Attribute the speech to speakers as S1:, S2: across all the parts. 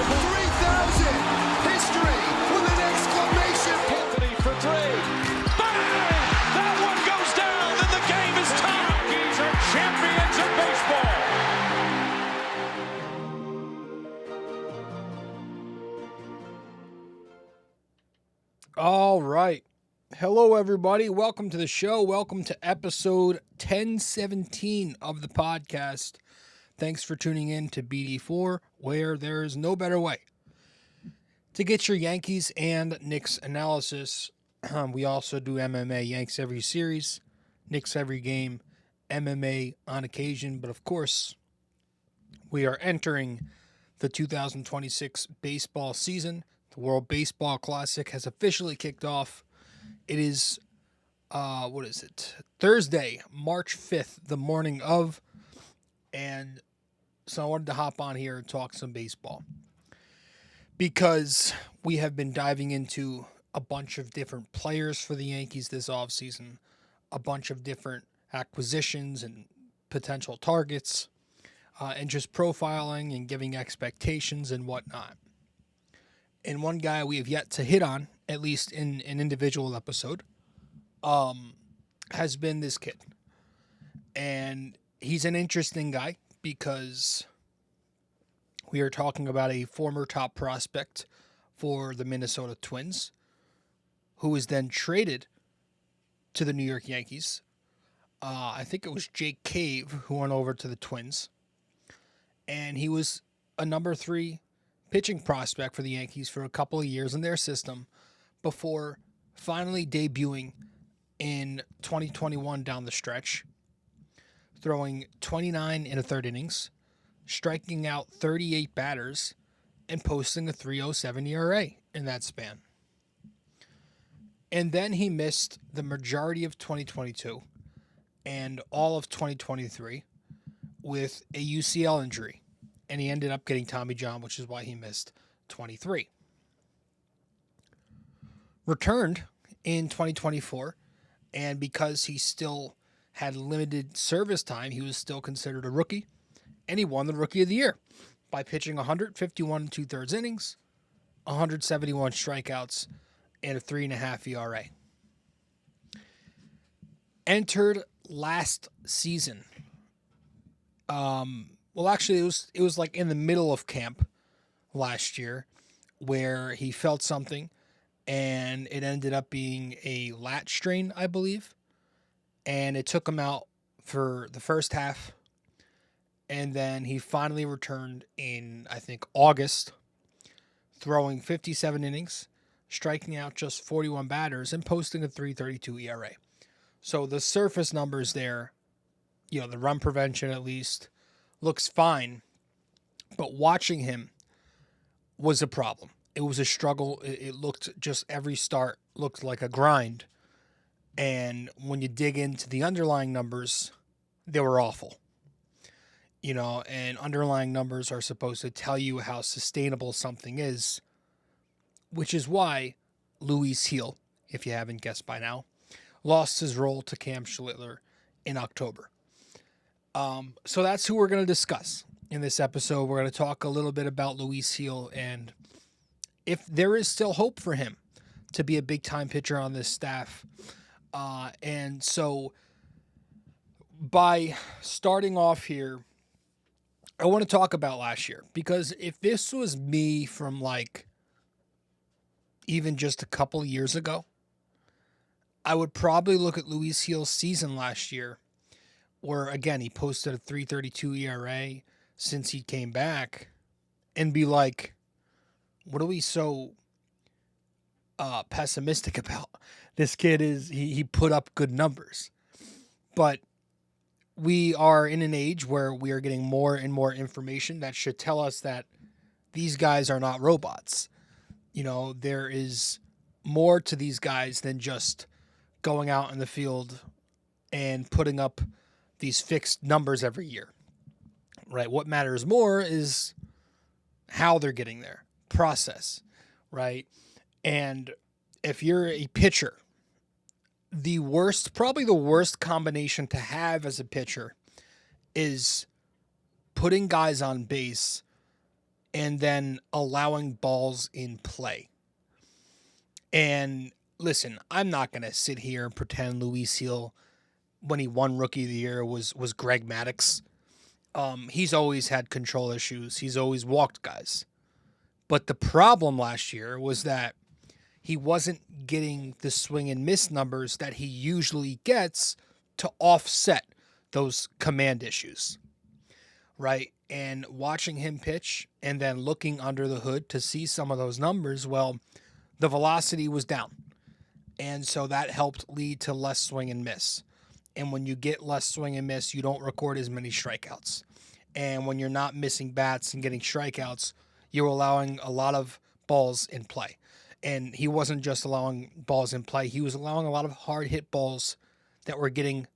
S1: 3,000! History with an exclamation point!
S2: Anthony for three. Bang! That one goes down, and the game is tied. The Yankees are champions of baseball.
S3: All right. Hello, everybody. Welcome to the show. Welcome to episode 1017 of the podcast. Thanks for tuning in to BD4, where there is no better way to get your Yankees and Knicks analysis. We also do MMA, Yanks every series, Knicks every game, MMA on occasion. But of course, we are entering the 2026 baseball season. The World Baseball Classic has officially kicked off. It is, Thursday, March 5th, the morning of, and so I wanted to hop on here and talk some baseball because we have been diving into a bunch of different players for the Yankees this offseason, a bunch of different acquisitions and potential targets, and just profiling and giving expectations and whatnot. And one guy we have yet to hit on, at least in an individual episode, has been this kid. And he's an interesting guy because we are talking about a former top prospect for the Minnesota Twins, who was then traded to the New York Yankees. I think it was Jake Cave who went over to the Twins. And he was a number 3 pitching prospect for the Yankees for a couple of years in their system before finally debuting in 2021 down the stretch, throwing 29 in a third innings, striking out 38 batters, and posting a 3.07 ERA in that span. And then he missed the majority of 2022 and all of 2023 with a UCL injury. And he ended up getting Tommy John, which is why he missed 23. Returned in 2024, and because he still had limited service time, he was still considered a rookie, and he won the Rookie of the Year by pitching 151 2/3 innings, 171 strikeouts, and a 3.5 ERA. Entered last season. Well, actually, it was like in the middle of camp last year where he felt something, and it ended up being a lat strain, I believe. And it took him out for the first half. And then he finally returned in, I think, August, throwing 57 innings, striking out just 41 batters, and posting a 3.32 ERA. So the surface numbers there, the run prevention at least, looks fine, but watching him was a problem. It was a struggle. It looked just every start looked like a grind. And when you dig into the underlying numbers, they were awful. And underlying numbers are supposed to tell you how sustainable something is, which is why Luis Gil, if you haven't guessed by now, lost his role to Cam Schlittler in October. So that's who we're going to discuss in this episode. We're going to talk a little bit about Luis Gil and if there is still hope for him to be a big-time pitcher on this staff. And so by starting off here, I want to talk about last year, because if this was me from even just a couple years ago, I would probably look at Luis Gil's season last year, where, again, he posted a 3.32 ERA since he came back, and be like, what are we so pessimistic about? This kid he put up good numbers. But we are in an age where we are getting more and more information that should tell us that these guys are not robots. There is more to these guys than just going out in the field and putting up these fixed numbers every year, right? What matters more is how they're getting there, process, right? And if you're a pitcher, probably the worst combination to have as a pitcher is putting guys on base and then allowing balls in play. And listen, I'm not going to sit here and pretend Luis Gil, when he won Rookie of the Year, was Greg Maddux. He's always had control issues. He's always walked guys. But the problem last year was that he wasn't getting the swing and miss numbers that he usually gets to offset those command issues, right? And watching him pitch and then looking under the hood to see some of those numbers, well, the velocity was down. And so that helped lead to less swing and miss. And when you get less swing and miss, you don't record as many strikeouts. And when you're not missing bats and getting strikeouts, you're allowing a lot of balls in play. And he wasn't just allowing balls in play. He was allowing a lot of hard hit balls that were getting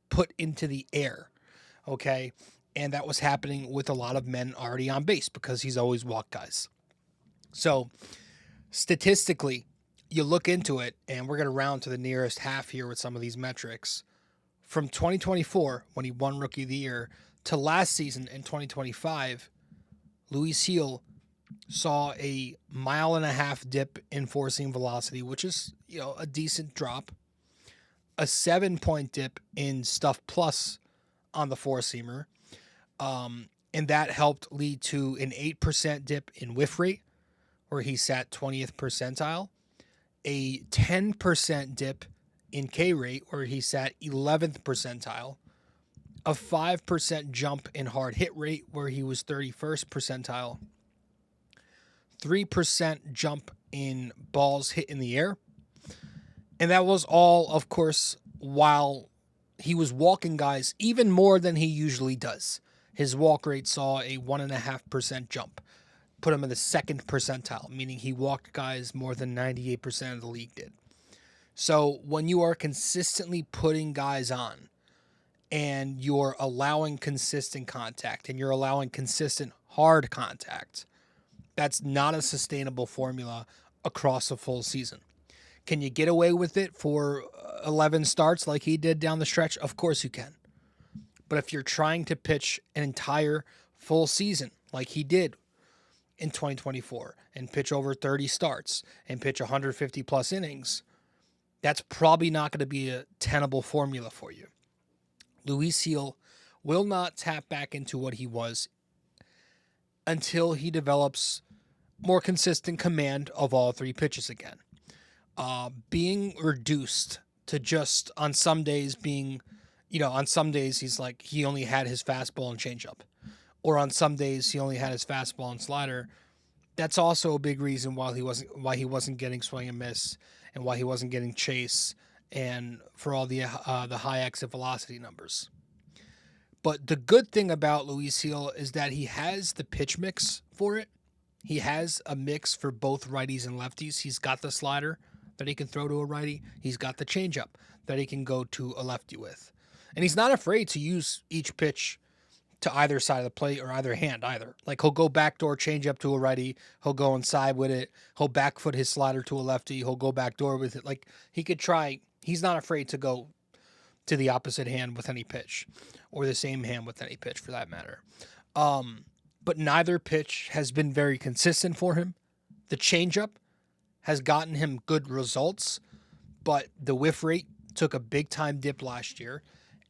S3: put into the air. Okay. And that was happening with a lot of men already on base because he's always walked guys. So statistically, you look into it, and we're going to round to the nearest half here with some of these metrics. From 2024, when he won Rookie of the Year, to last season in 2025, Luis Gil saw a 1.5-mile dip in four-seam velocity, which is, a decent drop. A 7-point dip in stuff plus on the four-seamer. And that helped lead to an 8% dip in whiff rate, where he sat 20th percentile. A 10% dip in K rate, where he sat 11th percentile. A 5% jump in hard hit rate, where he was 31st percentile. 3% jump in balls hit in the air. And that was all, of course, while he was walking guys even more than he usually does. His walk rate saw a 1.5% jump, put him in the 2nd percentile, meaning he walked guys more than 98% of the league did. So when you are consistently putting guys on and you're allowing consistent contact and you're allowing consistent hard contact, that's not a sustainable formula across a full season. Can you get away with it for 11 starts like he did down the stretch? Of course you can. But if you're trying to pitch an entire full season like he did in 2024 and pitch over 30 starts and pitch 150 plus innings, that's probably not going to be a tenable formula for you. Luis Gil will not tap back into what he was until he develops more consistent command of all three pitches again. Being reduced to just on some days being, on some days he's like he only had his fastball and changeup, or on some days he only had his fastball and slider. That's also a big reason why he wasn't getting swing and miss, and why he wasn't getting chase, and for all the high exit velocity numbers. But the good thing about Luis Gil is that he has the pitch mix for it. He has a mix for both righties and lefties. He's got the slider that he can throw to a righty. He's got the changeup that he can go to a lefty with. And he's not afraid to use each pitch to either side of the plate or either hand either. Like he'll go backdoor changeup to a righty. He'll go inside with it. He'll back foot his slider to a lefty. He'll go backdoor with it. Like he could try. He's not afraid to go to the opposite hand with any pitch, or the same hand with any pitch for that matter. But neither pitch has been very consistent for him. The changeup has gotten him good results, but the whiff rate took a big time dip last year.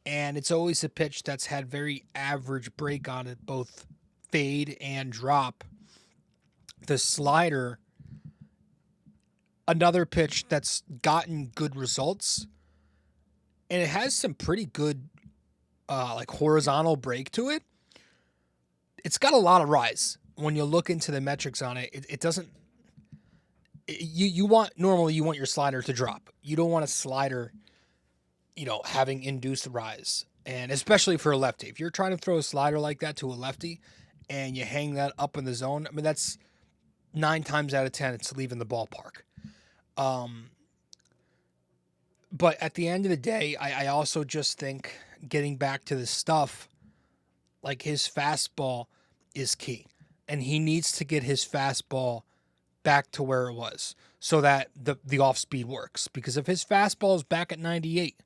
S3: And it's always a pitch that's had very average break on it, both fade and drop. The slider, another pitch that's gotten good results, and it has some pretty good horizontal break to it. It's got a lot of rise. When you look into the metrics on it, it doesn't. You want your slider to drop. You don't want a slider, having induced rise. And especially for a lefty. If you're trying to throw a slider like that to a lefty and you hang that up in the zone, that's 9 times out of 10, it's leaving the ballpark. But at the end of the day, I also just think, getting back to the stuff, like his fastball is key. And he needs to get his fastball back to where it was so that the off speed works. Because if his fastball is back at 98,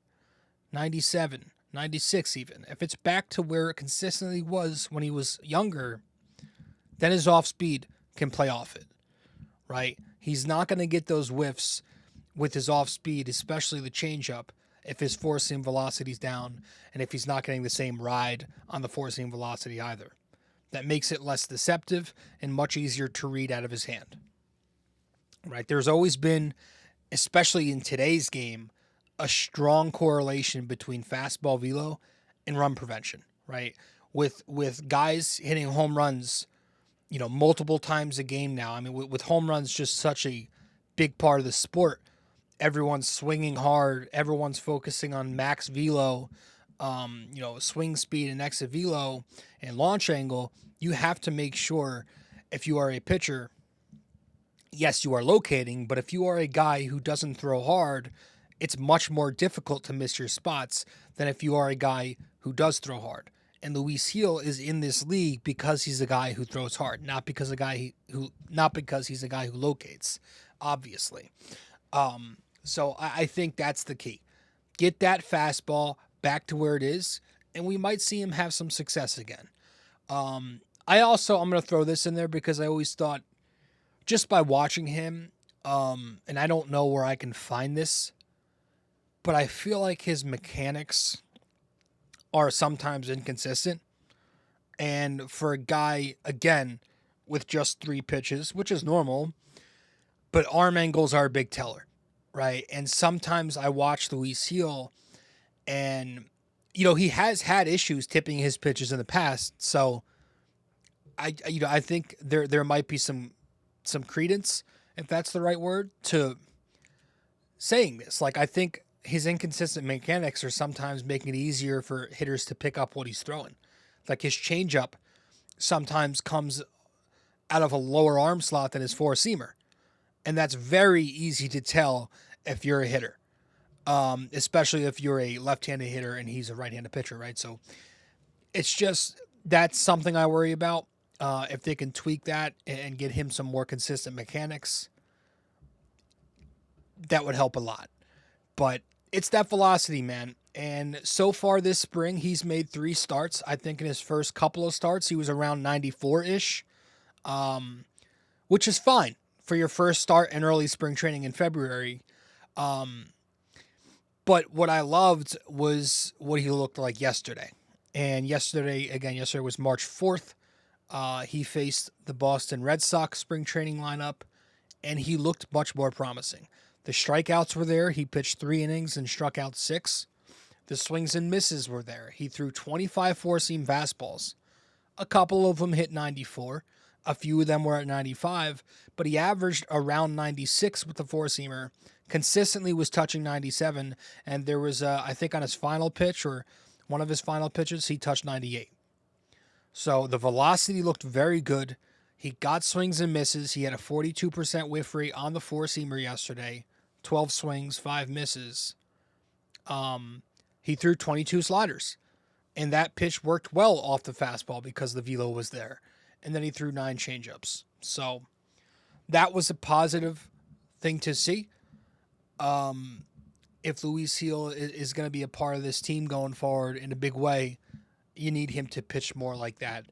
S3: 97, 96 even, if it's back to where it consistently was when he was younger, then his off speed can play off it, right? He's not going to get those whiffs with his off speed, especially the changeup, if his four seam velocity's down and if he's not getting the same ride on the four seam velocity either. That makes it less deceptive and much easier to read out of his hand, right? There's always been, especially in today's game, a strong correlation between fastball velo and run prevention, right? With guys hitting home runs, multiple times a game now. I mean, with home runs just such a big part of the sport, everyone's swinging hard. Everyone's focusing on max velo, swing speed and exit velo and launch angle. You have to make sure, if you are a pitcher, yes, you are locating, but if you are a guy who doesn't throw hard, it's much more difficult to miss your spots than if you are a guy who does throw hard. And Luis Gil is in this league because he's a guy who throws hard, not because he's a guy who locates, obviously. So I think that's the key. Get that fastball back to where it is, and we might see him have some success again. I'm going to throw this in there because I always thought, just by watching him, and I don't know where I can find this, but I feel like his mechanics are sometimes inconsistent. And for a guy, again, with just 3 pitches, which is normal, but arm angles are a big teller, right? And sometimes I watch Luis Gil, and, he has had issues tipping his pitches in the past. So I think there might be some credence, if that's the right word, to saying this. Like, I think his inconsistent mechanics are sometimes making it easier for hitters to pick up what he's throwing. Like, his changeup sometimes comes out of a lower arm slot than his four-seamer. And that's very easy to tell if you're a hitter, especially if you're a left-handed hitter and he's a right-handed pitcher, right? So it's just, that's something I worry about. If they can tweak that and get him some more consistent mechanics, that would help a lot. But it's that velocity, man. And so far this spring, he's made 3 starts. I think in his first couple of starts, he was around 94-ish, which is fine for your first start in early spring training in February. But what I loved was what he looked like yesterday. And yesterday was March 4th. He faced the Boston Red Sox spring training lineup, and he looked much more promising. The strikeouts were there. He pitched 3 innings and struck out 6. The swings and misses were there. He threw 25 four-seam fastballs. A couple of them hit 94. A few of them were at 95, but he averaged around 96 with the four-seamer, consistently was touching 97, and there was, I think on his final pitch, or one of his final pitches, he touched 98. So the velocity looked very good. He got swings and misses. He had a 42% whiff rate on the four-seamer yesterday, 12 swings, 5 misses. He threw 22 sliders, and that pitch worked well off the fastball because the velo was there. And then he threw 9 changeups. So that was a positive thing to see. If Luis Gil is going to be a part of this team going forward in a big way, you need him to pitch more like that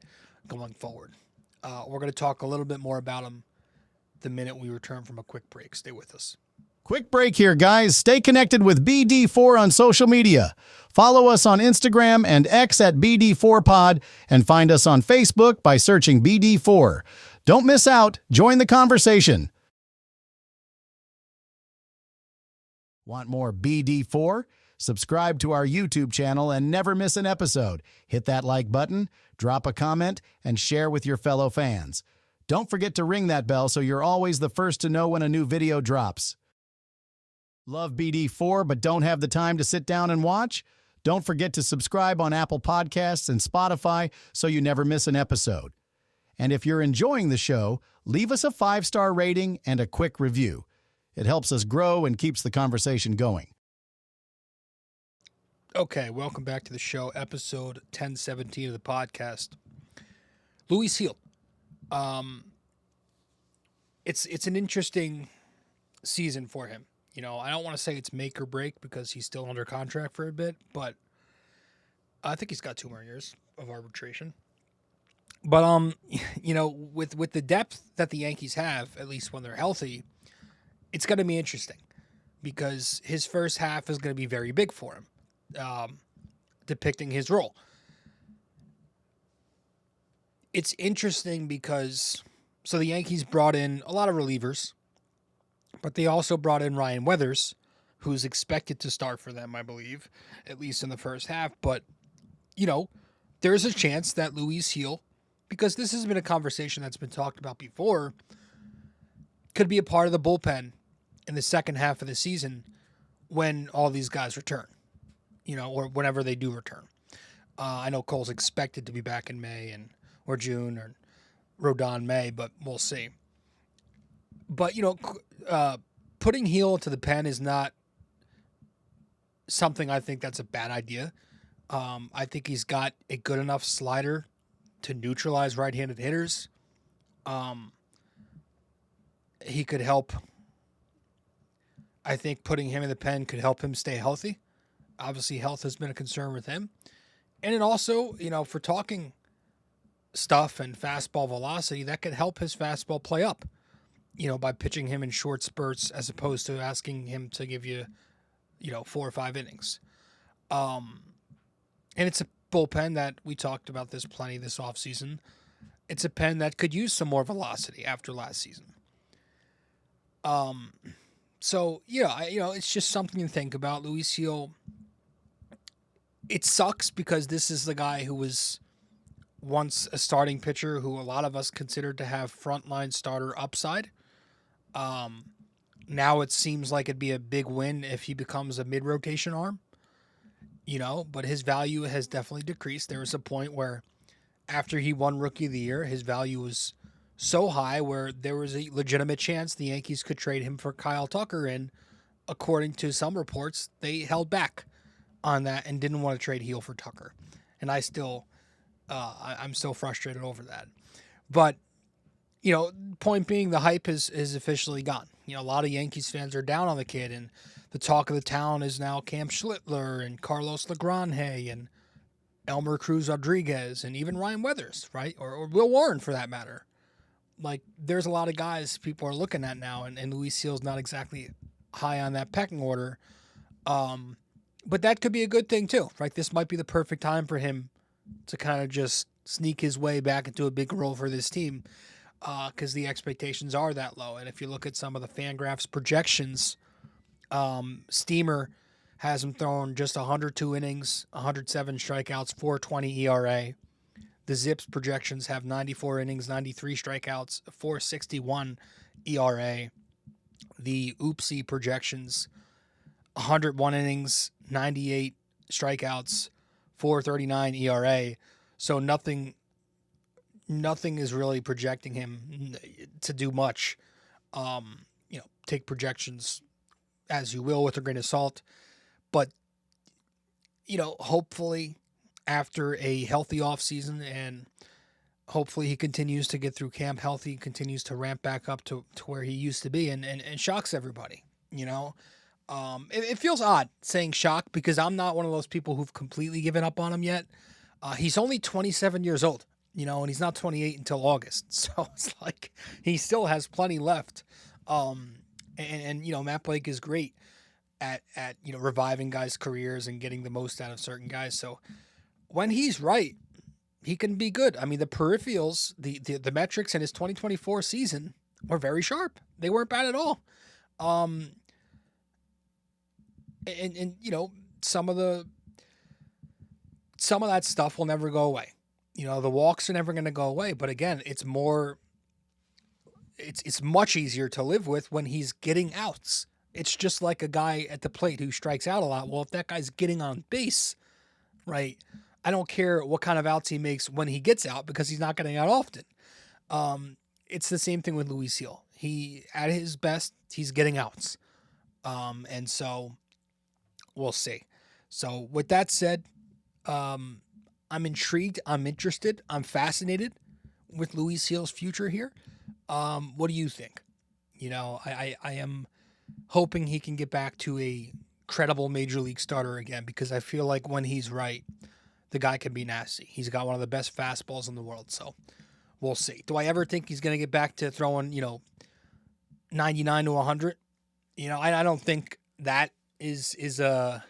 S3: going forward. We're going to talk a little bit more about him the minute we return from a quick break. Stay with us.
S4: Quick break here, guys. Stay connected with BD4 on social media. Follow us on Instagram and X at BD4Pod, and find us on Facebook by searching BD4. Don't miss out. Join the conversation. Want more BD4? Subscribe to our YouTube channel and never miss an episode. Hit that like button, drop a comment, and share with your fellow fans. Don't forget to ring that bell so you're always the first to know when a new video drops. Love BD4 but don't have the time to sit down and watch? Don't forget to subscribe on Apple Podcasts and Spotify so you never miss an episode. And if you're enjoying the show, leave us a 5-star rating and a quick review. It helps us grow and keeps the conversation going.
S3: Okay, welcome back to the show, episode 1017 of the podcast. Luis Gil. It's an interesting season for him. You know, I don't want to say it's make or break because he's still under contract for a bit, but I think he's got 2 more years of arbitration. But with the depth that the Yankees have, at least when they're healthy, it's going to be interesting because his first half is going to be very big for him, depicting his role. It's interesting because the Yankees brought in a lot of relievers, but they also brought in Ryan Weathers, who's expected to start for them, I believe, at least in the first half. But, there's a chance that Luis Gil, because this has been a conversation that's been talked about before, could be a part of the bullpen in the second half of the season when all these guys return, or whenever they do return. I know Cole's expected to be back in May or June, or Rodon May, but we'll see. But, putting Gil into the pen is not something I think that's a bad idea. I think he's got a good enough slider to neutralize right-handed hitters. He could help. I think putting him in the pen could help him stay healthy. Obviously, health has been a concern with him. And it also, for talking stuff and fastball velocity, that could help his fastball play up, by pitching him in short spurts as opposed to asking him to give you, 4 or 5 innings. And it's a bullpen that we talked about this plenty this offseason. It's a pen that could use some more velocity after last season. So, it's just something to think about. Luis Gil, it sucks because this is the guy who was once a starting pitcher who a lot of us considered to have frontline starter upside. Now it seems like it'd be a big win if he becomes a mid-rotation arm, but his value has definitely decreased. There was a point where after he won Rookie of the Year, his value was so high where there was a legitimate chance the Yankees could trade him for Kyle Tucker, and according to some reports, they held back on that and didn't want to trade Gil for Tucker. And I'm still frustrated over that. But, point being, the hype is officially gone. A lot of Yankees fans are down on the kid, and the talk of the town is now Cam Schlittler and Carlos Legrande and Elmer Cruz Rodriguez and even Ryan Weathers, right? Or Will Warren, for that matter. Like, there's a lot of guys people are looking at now, and Luis Gil's not exactly high on that pecking order. But that could be a good thing too, right? This might be the perfect time for him to kind of just sneak his way back into a big role for this team, because the expectations are that low. And if you look at some of the Fangraphs projections, Steamer has him throwing just 102 innings, 107 strikeouts, 4.20 ERA. The Zips projections have 94 innings, 93 strikeouts, 4.61 ERA. The Oopsie projections, 101 innings, 98 strikeouts, 4.39 ERA. So nothing is really projecting him to do much. Take projections as you will with a grain of salt. But, hopefully after a healthy offseason, and hopefully he continues to get through camp healthy, continues to ramp back up to where he used to be and shocks everybody, It feels odd saying shock because I'm not one of those people who've completely given up on him yet. He's only 27 years old, and he's not 28 until August. So it's like he still has plenty left. And Matt Blake is great at reviving guys' careers and getting the most out of certain guys. So when he's right, he can be good. I mean, the peripherals, the metrics in his 2024 season were very sharp. They weren't bad at all. And some of that stuff will never go away. The walks are never going to go away. But again, it's much easier to live with when he's getting outs. It's just like a guy at the plate who strikes out a lot. Well, if that guy's getting on base, right, I don't care what kind of outs he makes when he gets out because he's not getting out often. It's the same thing with Luis Gil. He, at his best, he's getting outs. And so we'll see. So with that said, I'm intrigued. I'm interested. I'm fascinated with Luis Gil's future here. What do you think? I am hoping he can get back to a credible major league starter again, because I feel like when he's right, the guy can be nasty. He's got one of the best fastballs in the world, so we'll see. Do I ever think he's going to get back to throwing, 99 to 100? I don't think that is in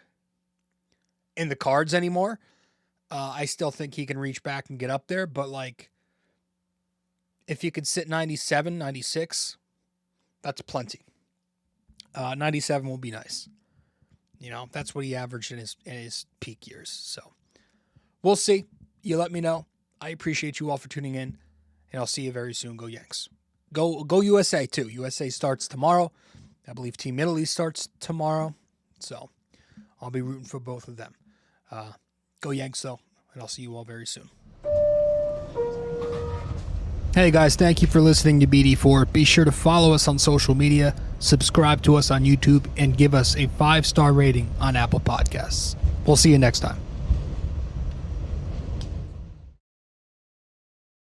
S3: the cards anymore. I still think he can reach back and get up there, but if you could sit 97, 96, that's plenty. 97 will be nice. That's what he averaged in his peak years. So we'll see. You let me know. I appreciate you all for tuning in, and I'll see you very soon. Go Yanks. Go USA too. USA starts tomorrow. I believe Team Italy starts tomorrow. So I'll be rooting for both of them. Go Yanks though, and I'll see you all very soon. Hey guys, thank you for listening to BD4. Be sure to follow us on social media, subscribe to us on YouTube, and give us a 5-star rating on Apple Podcasts. We'll see you next time.